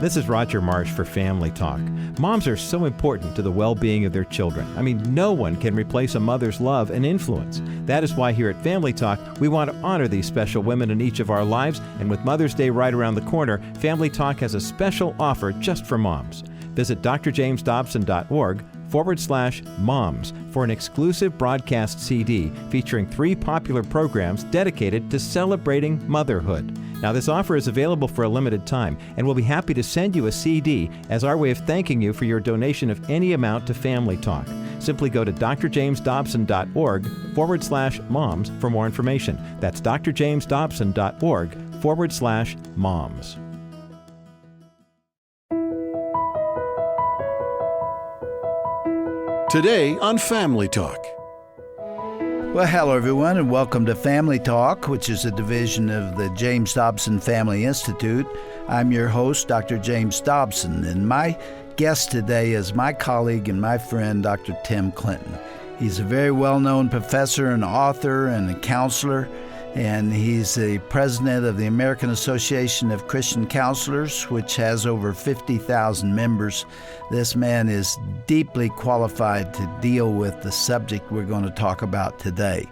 This is Roger Marsh for Family Talk. Moms are so important to the well-being of their children. I mean, no one can replace a mother's love and influence. That is why here at Family Talk, we want to honor these special women in each of our lives. And with Mother's Day right around the corner, Family Talk has a special offer just for moms. Visit drjamesdobson.org/moms for an exclusive broadcast CD featuring 3 popular programs dedicated to celebrating motherhood. Now, this offer is available for a limited time, and we'll be happy to send you a CD as our way of thanking you for your donation of any amount to Family Talk. Simply go to drjamesdobson.org/moms for more information. That's drjamesdobson.org/moms. Today on Family Talk. Well, hello everyone, and welcome to Family Talk, which is a division of the James Dobson Family Institute. I'm your host, Dr. James Dobson, and my guest today is my colleague and my friend, Dr. Tim Clinton. He's a very well-known professor and author and a counselor, and he's the president of the American Association of Christian Counselors, which has over 50,000 members. This man is deeply qualified to deal with the subject we're going to talk about today.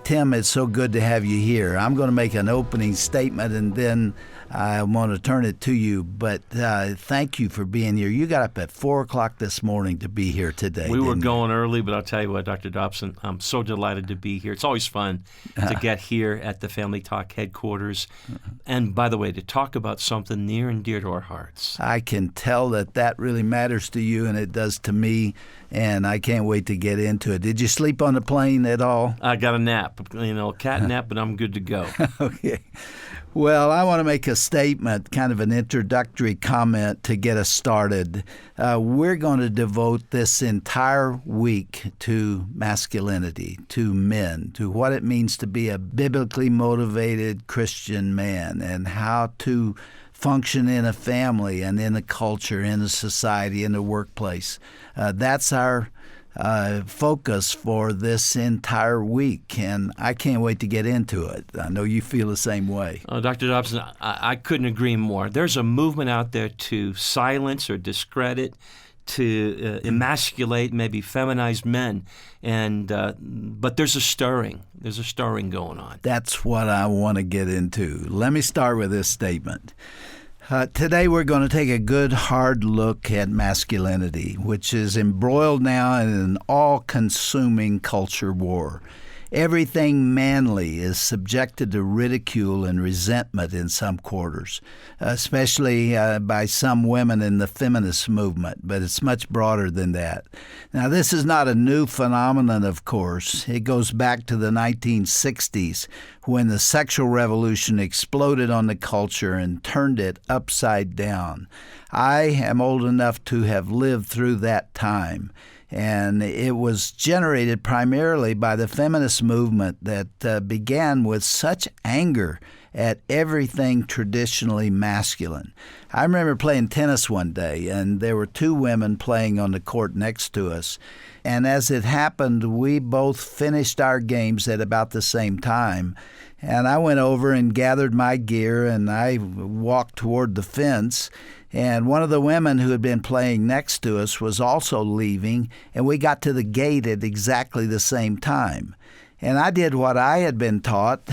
Tim, it's so good to have you here. I'm going to make an opening statement and then I want to turn it to you, but thank you for being here. You got up at 4 o'clock this morning to be here today. We were going early, but I'll tell you what, Dr. Dobson, I'm so delighted to be here. It's always fun to get here at the Family Talk headquarters. And by the way, to talk about something near and dear to our hearts. I can tell that really matters to you, and it does to me, and I can't wait to get into it. Did you sleep on the plane at all? I got a nap, a cat nap, but I'm good to go. Okay. Well, I want to make a statement, kind of an introductory comment to get us started. We're going to devote this entire week to masculinity, to men, to what it means to be a biblically motivated Christian man and how to function in a family and in a culture, in a society, in the workplace. That's our focus for this entire week, and I can't wait to get into it. I know you feel the same way. Dr. Dobson, I couldn't agree more. There's a movement out there to silence or discredit, to emasculate, maybe feminize men, and but there's a stirring going on. That's what I want to get into. Let me start with this statement. Today we're going to take a good hard look at masculinity, which is embroiled now in an all-consuming culture war. Everything manly is subjected to ridicule and resentment in some quarters, especially by some women in the feminist movement, but it's much broader than that. Now, this is not a new phenomenon, of course. It goes back to the 1960s when the sexual revolution exploded on the culture and turned it upside down. I am old enough to have lived through that time. And it was generated primarily by the feminist movement that began with such anger at everything traditionally masculine. I remember playing tennis one day, and there were 2 women playing on the court next to us. And as it happened, we both finished our games at about the same time. And I went over and gathered my gear, and I walked toward the fence. And one of the women who had been playing next to us was also leaving, and we got to the gate at exactly the same time. And I did what I had been taught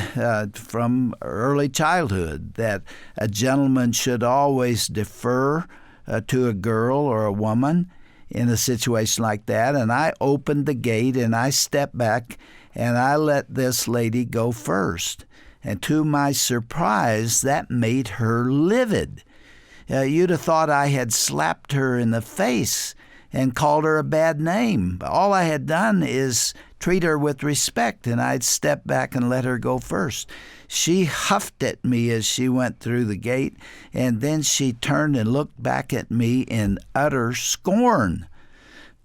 from early childhood, that a gentleman should always defer to a girl or a woman in a situation like that. And I opened the gate and I stepped back and I let this lady go first. And to my surprise, that made her livid. You'd have thought I had slapped her in the face and called her a bad name. All I had done is treat her with respect, and I'd step back and let her go first. She huffed at me as she went through the gate, and then she turned and looked back at me in utter scorn.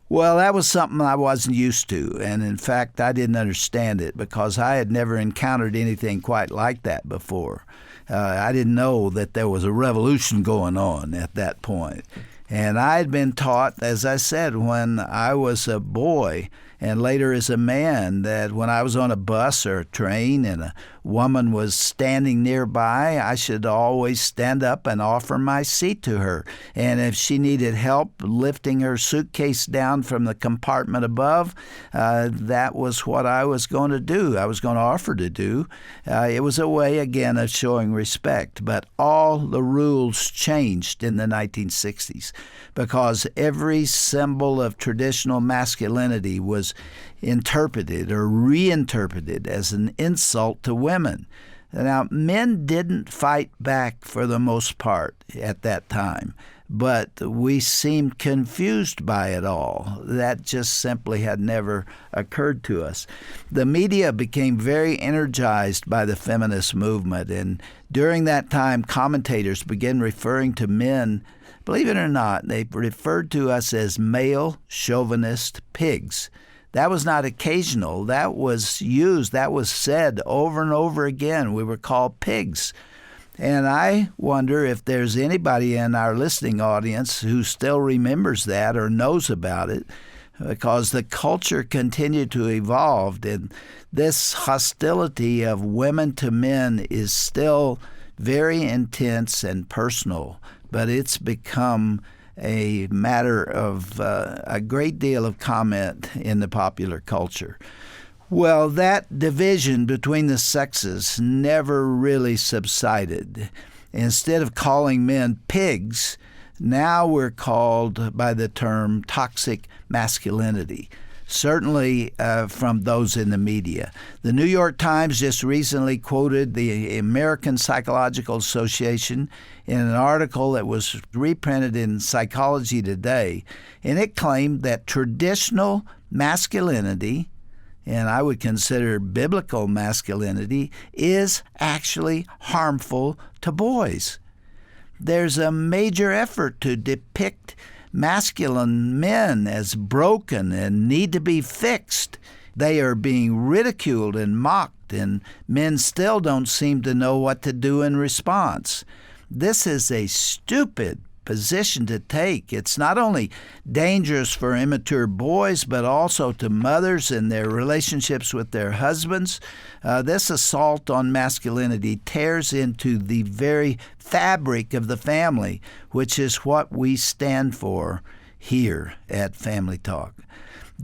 Well, that was something I wasn't used to, and in fact, I didn't understand it because I had never encountered anything quite like that before. I didn't know that there was a revolution going on at that point. And I had been taught, as I said, when I was a boy and later as a man, that when I was on a bus or a train and a woman was standing nearby, I should always stand up and offer my seat to her. And if she needed help lifting her suitcase down from the compartment above, that was what I was going to do. I was going to offer to do. It was a way, again, of showing respect. But all the rules changed in the 1960s because every symbol of traditional masculinity was interpreted or reinterpreted as an insult to women. Now, men didn't fight back for the most part at that time, but we seemed confused by it all. That just simply had never occurred to us. The media became very energized by the feminist movement, and during that time, commentators began referring to men. Believe it or not, they referred to us as male chauvinist pigs. That was not occasional. That was used. That was said over and over again. We were called pigs. And I wonder if there's anybody in our listening audience who still remembers that or knows about it, because the culture continued to evolve. And this hostility of women to men is still very intense and personal, but it's become a matter of a great deal of comment in the popular culture. Well, that division between the sexes never really subsided. Instead of calling men pigs, now we're called by the term toxic masculinity, certainly from those in the media. The New York Times just recently quoted the American Psychological Association in an article that was reprinted in Psychology Today, and it claimed that traditional masculinity, and I would consider biblical masculinity, is actually harmful to boys. There's a major effort to depict masculine men as broken and need to be fixed. They are being ridiculed and mocked, and men still don't seem to know what to do in response. This is a stupid position to take. It's not only dangerous for immature boys, but also to mothers and their relationships with their husbands. This assault on masculinity tears into the very fabric of the family, which is what we stand for here at Family Talk.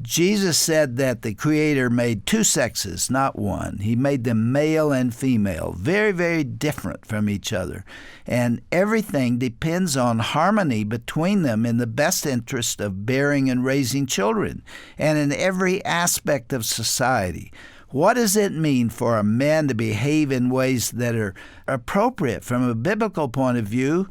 Jesus said that the Creator made two sexes, not one. He made them male and female, very, very different from each other. And everything depends on harmony between them in the best interest of bearing and raising children, and in every aspect of society. What does it mean for a man to behave in ways that are appropriate from a biblical point of view?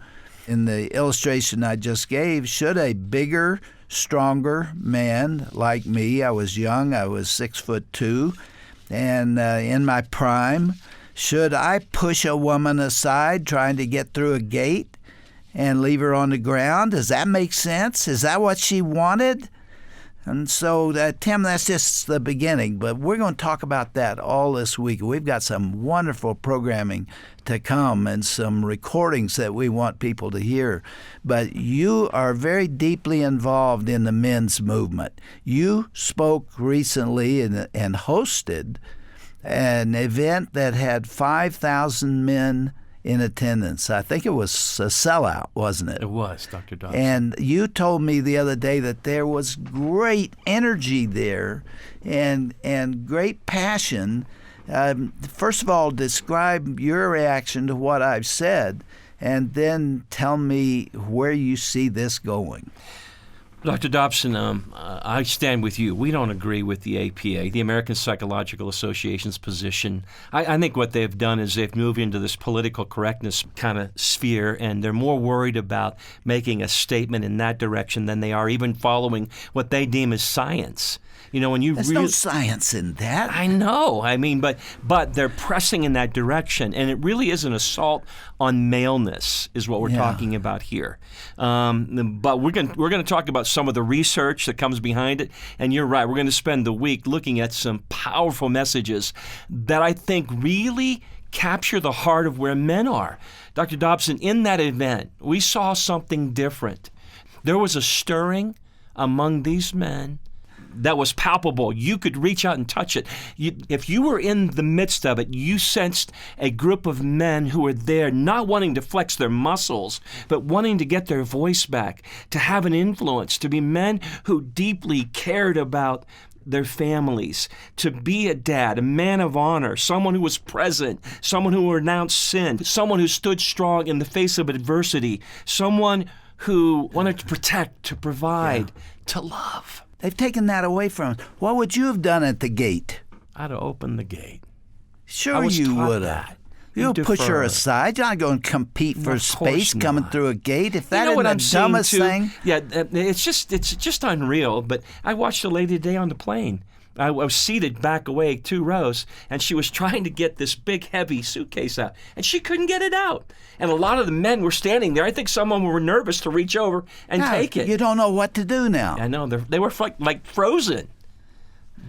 In the illustration I just gave, should a bigger, stronger man like me, I was young, I was 6'2", and in my prime, should I push a woman aside trying to get through a gate and leave her on the ground? Does that make sense? Is that what she wanted? And so, Tim, that's just the beginning, but we're going to talk about that all this week. We've got some wonderful programming to come and some recordings that we want people to hear. But you are very deeply involved in the men's movement. You spoke recently and hosted an event that had 5,000 men in attendance. I think it was a sellout, wasn't it? It was, Dr. Dobson. And you told me the other day that there was great energy there and great passion. First of all, describe your reaction to what I've said, and then tell me where you see this going. Dr. Dobson, I stand with you. We don't agree with the APA, the American Psychological Association's position. I think what they've done is they've moved into this political correctness kind of sphere, and they're more worried about making a statement in that direction than they are even following what they deem as science. You know, when you There's no science in that. I know. I mean, but they're pressing in that direction, and it really is an assault on maleness, is what we're talking about here. But we're going to talk about some of the research that comes behind it, and you're right. We're going to spend the week looking at some powerful messages that I think really capture the heart of where men are. Dr. Dobson, in that event, we saw something different. There was a stirring among these men that was palpable. You could reach out and touch it. If you were in the midst of it, you sensed a group of men who were there not wanting to flex their muscles, but wanting to get their voice back, to have an influence, to be men who deeply cared about their families, to be a dad, a man of honor, someone who was present, someone who renounced sin, someone who stood strong in the face of adversity, someone who wanted to protect, to provide, to love. They've taken that away from us. What would you have done at the gate? I'd have opened the gate. Sure you would have. You'll push her aside. You're not going to compete for space coming through a gate. If that isn't the dumbest thing. Yeah, it's just unreal. But I watched a lady today on the plane. I was seated back away 2 rows, and she was trying to get this big, heavy suitcase out, and she couldn't get it out. And a lot of the men were standing there. I think some of them were nervous to reach over and take it. You don't know what to do now. I know. They were like frozen.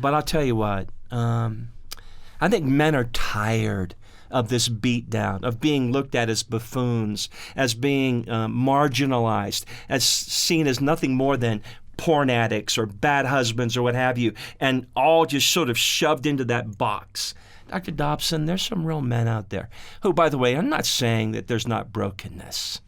But I'll tell you what, I think men are tired of this beatdown, of being looked at as buffoons, as being marginalized, as seen as nothing more than porn addicts or bad husbands or what have you, and all just sort of shoved into that box. Dr. Dobson, there's some real men out there who, by the way, I'm not saying that there's not brokenness.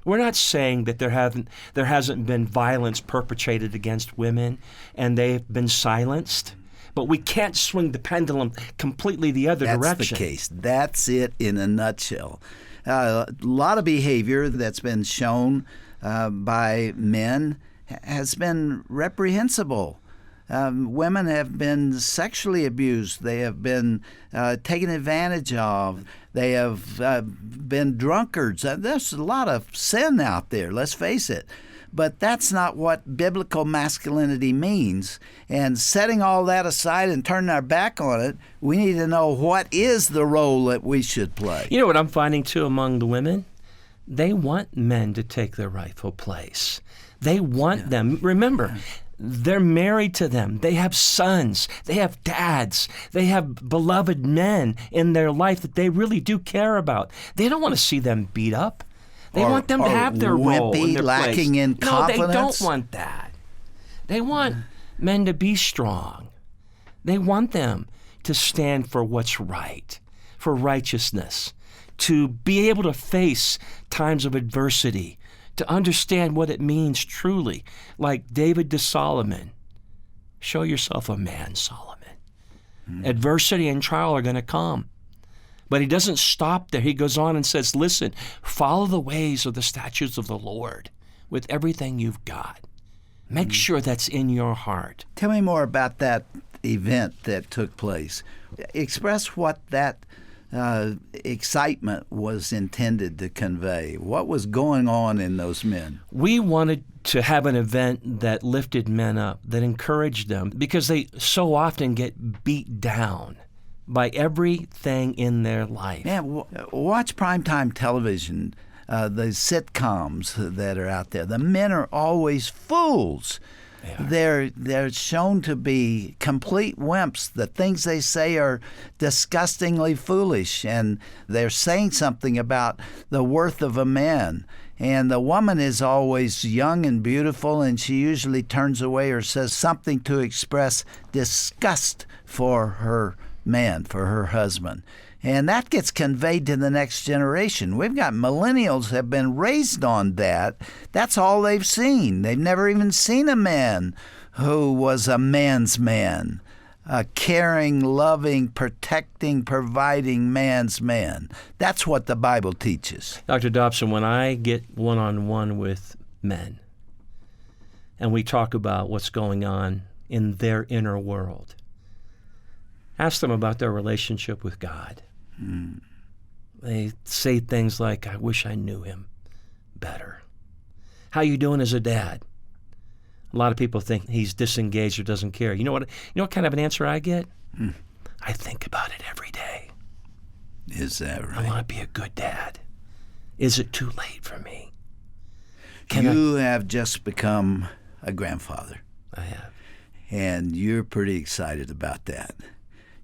We're not saying that there hasn't been violence perpetrated against women and they've been silenced. But we can't swing the pendulum completely the other direction. That's the case. That's it in a nutshell. A lot of behavior that's been shown by men has been reprehensible. Women have been sexually abused. They have been taken advantage of. They have been drunkards. There's a lot of sin out there, let's face it. But that's not what biblical masculinity means. And setting all that aside and turning our back on it, we need to know what is the role that we should play. You know what I'm finding, too, among the women? They want men to take their rightful place. They want them. Remember, they're married to them. They have sons. They have dads. They have beloved men in their life that they really do care about. They don't want to see them beat up. They want them to have their role and their lacking place. in confidence. No, they don't want that. They want men to be strong. They want them to stand for what's right, for righteousness, to be able to face times of adversity, to understand what it means truly. Like David to Solomon, show yourself a man, Solomon. Adversity and trial are going to come. But he doesn't stop there. He goes on and says, listen, follow the ways of the statutes of the Lord with everything you've got. Make sure that's in your heart. Tell me more about that event that took place. Express what that excitement was intended to convey. What was going on in those men? We wanted to have an event that lifted men up, that encouraged them, because they so often get beat down by everything in their life. Man, watch primetime television, the sitcoms that are out there. The men are always fools. They're shown to be complete wimps. The things they say are disgustingly foolish, and they're saying something about the worth of a man. And the woman is always young and beautiful, and she usually turns away or says something to express disgust for her man, for her husband. And that gets conveyed to the next generation. We've got millennials have been raised on that. That's all they've seen. They've never even seen a man who was a man's man, a caring, loving, protecting, providing man's man. That's what the Bible teaches. Dr. Dobson, when I get one-on-one with men and we talk about what's going on in their inner world, ask them about their relationship with God. They say things like, I wish I knew him better. How you doing as a dad? A lot of people think he's disengaged or doesn't care. You know what kind of an answer I get? I think about it every day. Is that right? I want to be a good dad. Is it too late for me? You have just become a grandfather. I have. And you're pretty excited about that.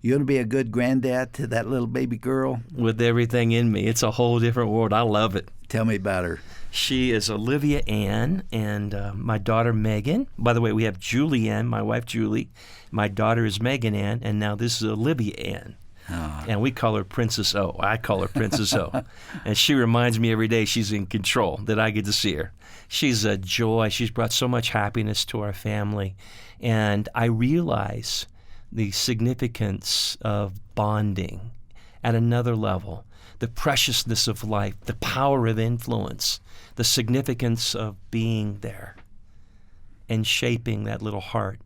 You going to be a good granddad to that little baby girl? With everything in me. It's a whole different world. I love it. Tell me about her. She is Olivia Ann, and my daughter Megan. By the way, we have Julie Ann, my wife Julie. My daughter is Megan Ann, and now this is Olivia Ann. Oh. And we call her Princess O. I call her Princess O. And she reminds me every day she's in control, that I get to see her. She's a joy. She's brought so much happiness to our family. And I realize the significance of bonding at another level, the preciousness of life, the power of influence, the significance of being there and shaping that little heart,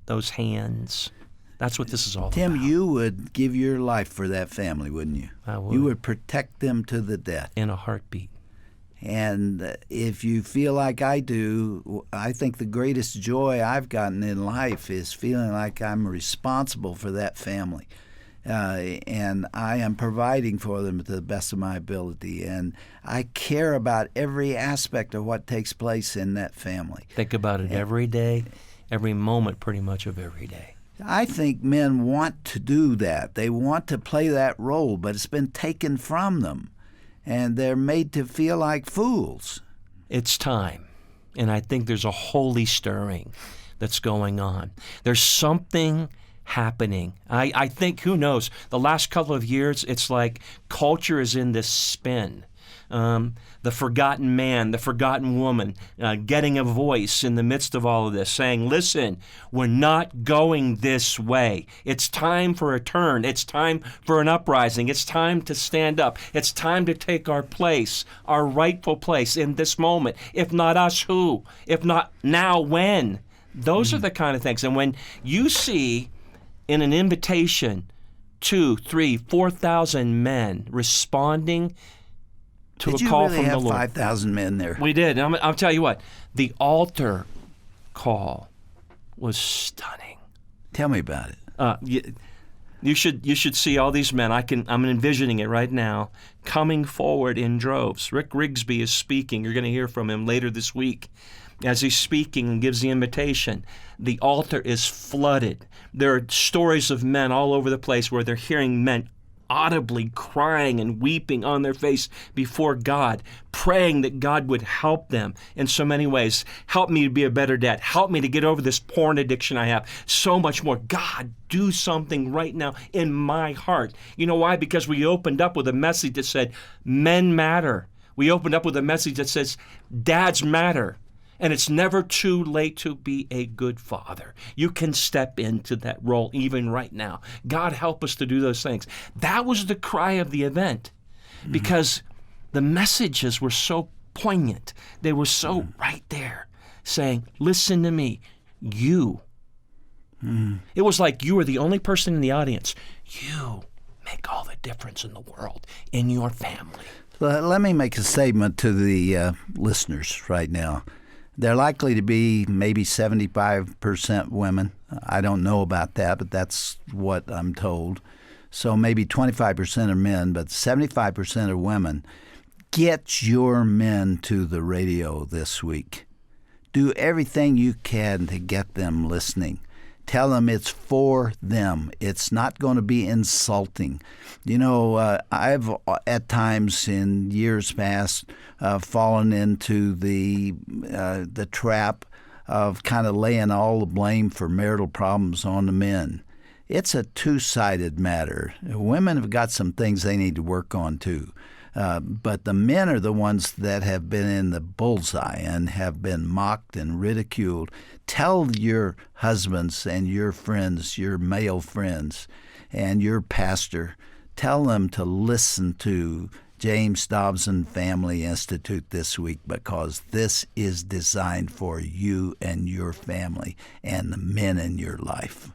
those hands. That's what this is all Tim, about. you would give your life for that family, wouldn't you? I would. You would protect them to the death. In a heartbeat. And if you feel like I do, I think the greatest joy I've gotten in life is feeling like I'm responsible for that family. And I am providing for them to the best of my ability. And I care about every aspect of what takes place in that family. Think about it every day, every moment pretty much of every day. I think men want to do that. They want to play that role, but it's been taken from them. And they're made to feel like fools. It's time. And I think there's a holy stirring that's going on. There's something happening. I think, who knows, the last couple of years, it's like culture is in this spin. The forgotten man, the forgotten woman, getting a voice in the midst of all of this, saying, listen, we're not going this way. It's time for a turn. It's time for an uprising. It's time to stand up. It's time to take our place, our rightful place in this moment. If not us, who? If not now, when? Those are the kind of things. And when you see in an invitation 2,000, 3,000, 4,000 men responding to a call from the Lord. Did you really have 5,000 men there? We did. I'll tell you what, the altar call was stunning. Tell me about it. You should see all these men. I'm envisioning it right now, coming forward in droves. Rick Rigsby is speaking. You're going to hear from him later this week. As he's speaking and gives the invitation, the altar is flooded. There are stories of men all over the place where they're hearing men audibly crying and weeping on their face before God, praying that God would help them in so many ways. Help me to be a better dad. Help me to get over this porn addiction I have. So much more. God, do something right now in my heart. You know why? Because we opened up with a message that said, men matter. We opened up with a message that says, dads matter. And it's never too late to be a good father. You can step into that role even right now. God help us to do those things. That was the cry of the event because the messages were so poignant. They were so right there saying, listen to me, you. It was like you were the only person in the audience. You make all the difference in the world, in your family. Let me make a statement to the listeners right now. They're likely to be maybe 75% women. I don't know about that, but that's what I'm told. So maybe 25% are men, but 75% are women. Get your men to the radio this week. Do everything you can to get them listening. Tell them it's for them. It's not going to be insulting. You know, I've at times in years past fallen into the trap of kind of laying all the blame for marital problems on the men. It's a two-sided matter. Women have got some things they need to work on too. But the men are the ones that have been in the bullseye and have been mocked and ridiculed. Tell your husbands and your friends, your male friends, and your pastor, tell them to listen to James Dobson Family Institute this week because this is designed for you and your family and the men in your life.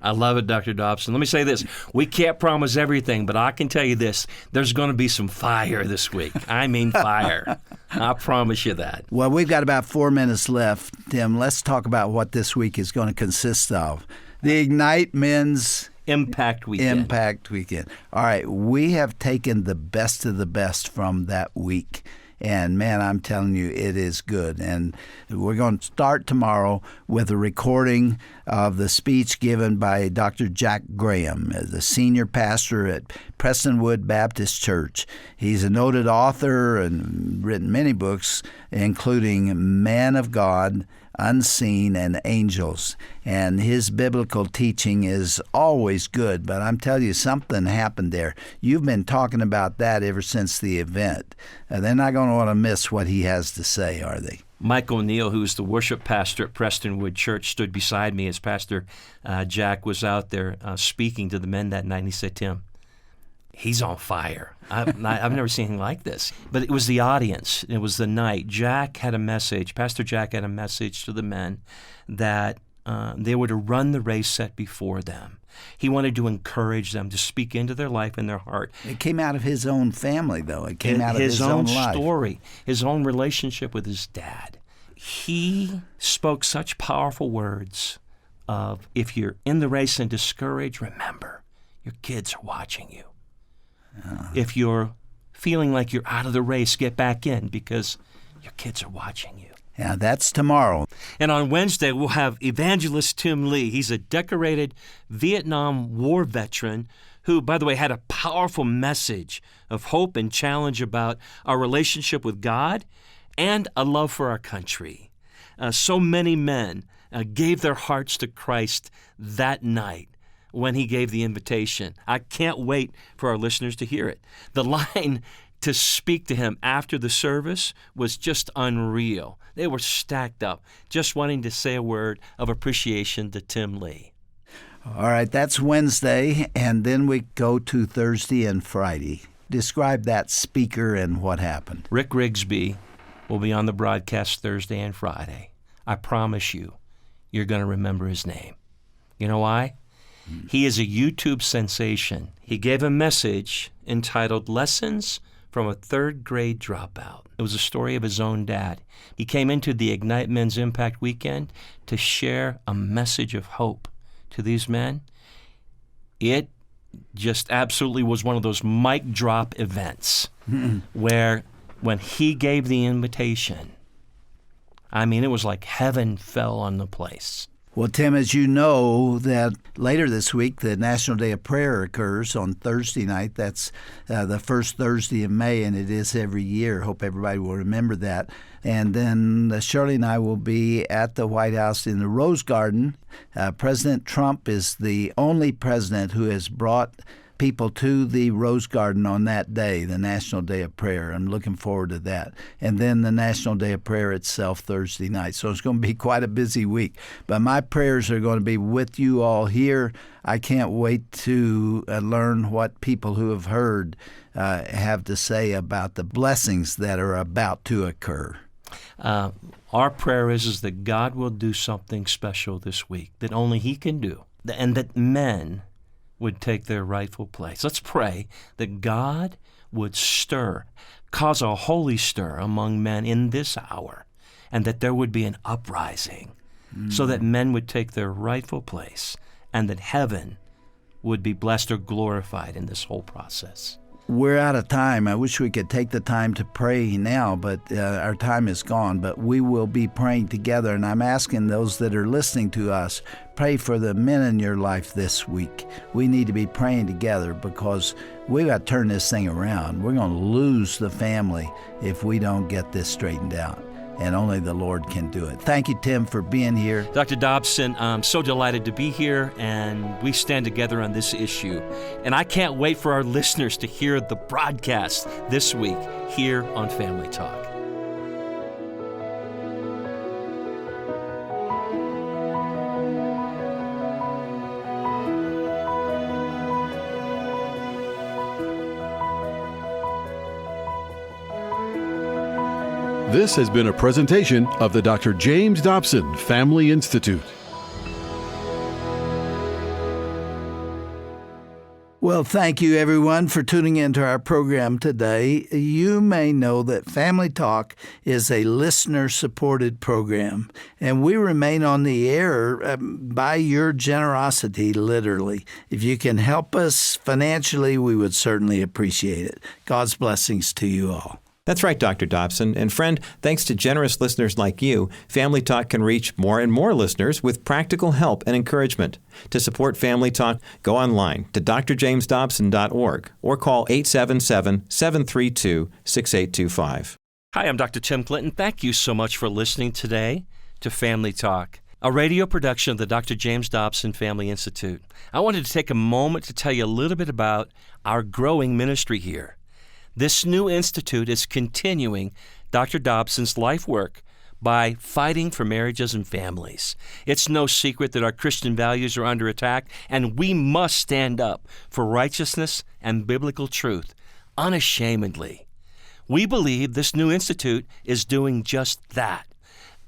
I love it, Dr. Dobson. Let me say this. We can't promise everything, but I can tell you this. There's going to be some fire this week. I mean fire. I promise you that. Well, we've got about 4 minutes left. Tim, let's talk about what this week is going to consist of. The Ignite Men's Impact Weekend. Impact Weekend. All right, we have taken the best of the best from that week. And man, I'm telling you, it is good. And we're going to start tomorrow with a recording of the speech given by Dr. Jack Graham, the senior pastor at Prestonwood Baptist Church. He's a noted author and written many books, including Man of God, Unseen, and Angels. And his biblical teaching is always good, but I'm telling you, something happened there. You've been talking about that ever since the event. They're not going to want to miss what he has to say, are they? Mike O'Neill, who's the worship pastor at Prestonwood Church, stood beside me as Pastor Jack was out there speaking to the men that night, and he said, "Tim, he's on fire. I've never seen anything like this." But it was the audience. It was the night. Jack had a message. Pastor Jack had a message to the men that they were to run the race set before them. He wanted to encourage them to speak into their life and their heart. It came out of his own family, though. It came out of his own life. Story, his own relationship with his dad. He spoke such powerful words of, if you're in the race and discouraged, remember, your kids are watching you. If you're feeling like you're out of the race, get back in because your kids are watching you. Yeah, that's tomorrow. And on Wednesday, we'll have Evangelist Tim Lee. He's a decorated Vietnam War veteran who, by the way, had a powerful message of hope and challenge about our relationship with God and a love for our country. So many men gave their hearts to Christ that night when he gave the invitation. I can't wait for our listeners to hear it. The line to speak to him after the service was just unreal. They were stacked up, just wanting to say a word of appreciation to Tim Lee. All right, that's Wednesday, and then we go to Thursday and Friday. Describe that speaker and what happened. Rick Rigsby will be on the broadcast Thursday and Friday. I promise you, you're going to remember his name. You know why? He is a YouTube sensation. He gave a message entitled Lessons from a Third Grade Dropout. It was a story of his own dad. He came into the Ignite Men's Impact Weekend to share a message of hope to these men. It just absolutely was one of those mic drop events where when he gave the invitation, I mean, it was like heaven fell on the place. Well, Tim, as you know, that later this week, the National Day of Prayer occurs on Thursday night. That's the first Thursday of May, and it is every year. Hope everybody will remember that. And then Shirley and I will be at the White House in the Rose Garden. President Trump is the only president who has brought people to the Rose Garden on that day, the National Day of Prayer. I'm looking forward to that. And then the National Day of Prayer itself Thursday night. So it's going to be quite a busy week. But my prayers are going to be with you all here. I can't wait to learn what people who have heard have to say about the blessings that are about to occur. Our prayer is that God will do something special this week that only He can do, and that men would take their rightful place. Let's pray that God would cause a holy stir among men in this hour, and that there would be an uprising so that men would take their rightful place and that heaven would be blessed or glorified in this whole process. We're out of time. I wish we could take the time to pray now, but our time is gone. But we will be praying together, and I'm asking those that are listening to us, pray for the men in your life this week. We need to be praying together because we've got to turn this thing around. We're going to lose the family if we don't get this straightened out, and only the Lord can do it. Thank you, Tim, for being here. Dr. Dobson, I'm so delighted to be here, and we stand together on this issue. And I can't wait for our listeners to hear the broadcast this week here on Family Talk. This has been a presentation of the Dr. James Dobson Family Institute. Well, thank you, everyone, for tuning into our program today. You may know that Family Talk is a listener-supported program, and we remain on the air by your generosity, literally. If you can help us financially, we would certainly appreciate it. God's blessings to you all. That's right, Dr. Dobson. And friend, thanks to generous listeners like you, Family Talk can reach more and more listeners with practical help and encouragement. To support Family Talk, go online to drjamesdobson.org or call 877-732-6825. Hi, I'm Dr. Tim Clinton. Thank you so much for listening today to Family Talk, a radio production of the Dr. James Dobson Family Institute. I wanted to take a moment to tell you a little bit about our growing ministry here. This new institute is continuing Dr. Dobson's life work by fighting for marriages and families. It's no secret that our Christian values are under attack, and we must stand up for righteousness and biblical truth unashamedly. We believe this new institute is doing just that.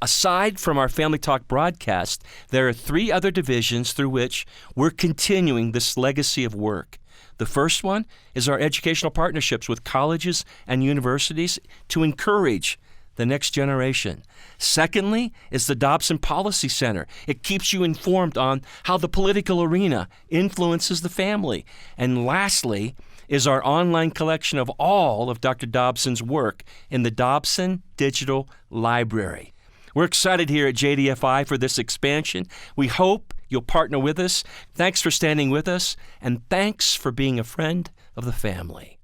Aside from our Family Talk broadcast, there are 3 other divisions through which we're continuing this legacy of work. The first one is our educational partnerships with colleges and universities to encourage the next generation. Secondly is the Dobson Policy Center. It keeps you informed on how the political arena influences the family. And lastly is our online collection of all of Dr. Dobson's work in the Dobson Digital Library. We're excited here at JDFI for this expansion. We hope you'll partner with us. Thanks for standing with us, and thanks for being a friend of the family.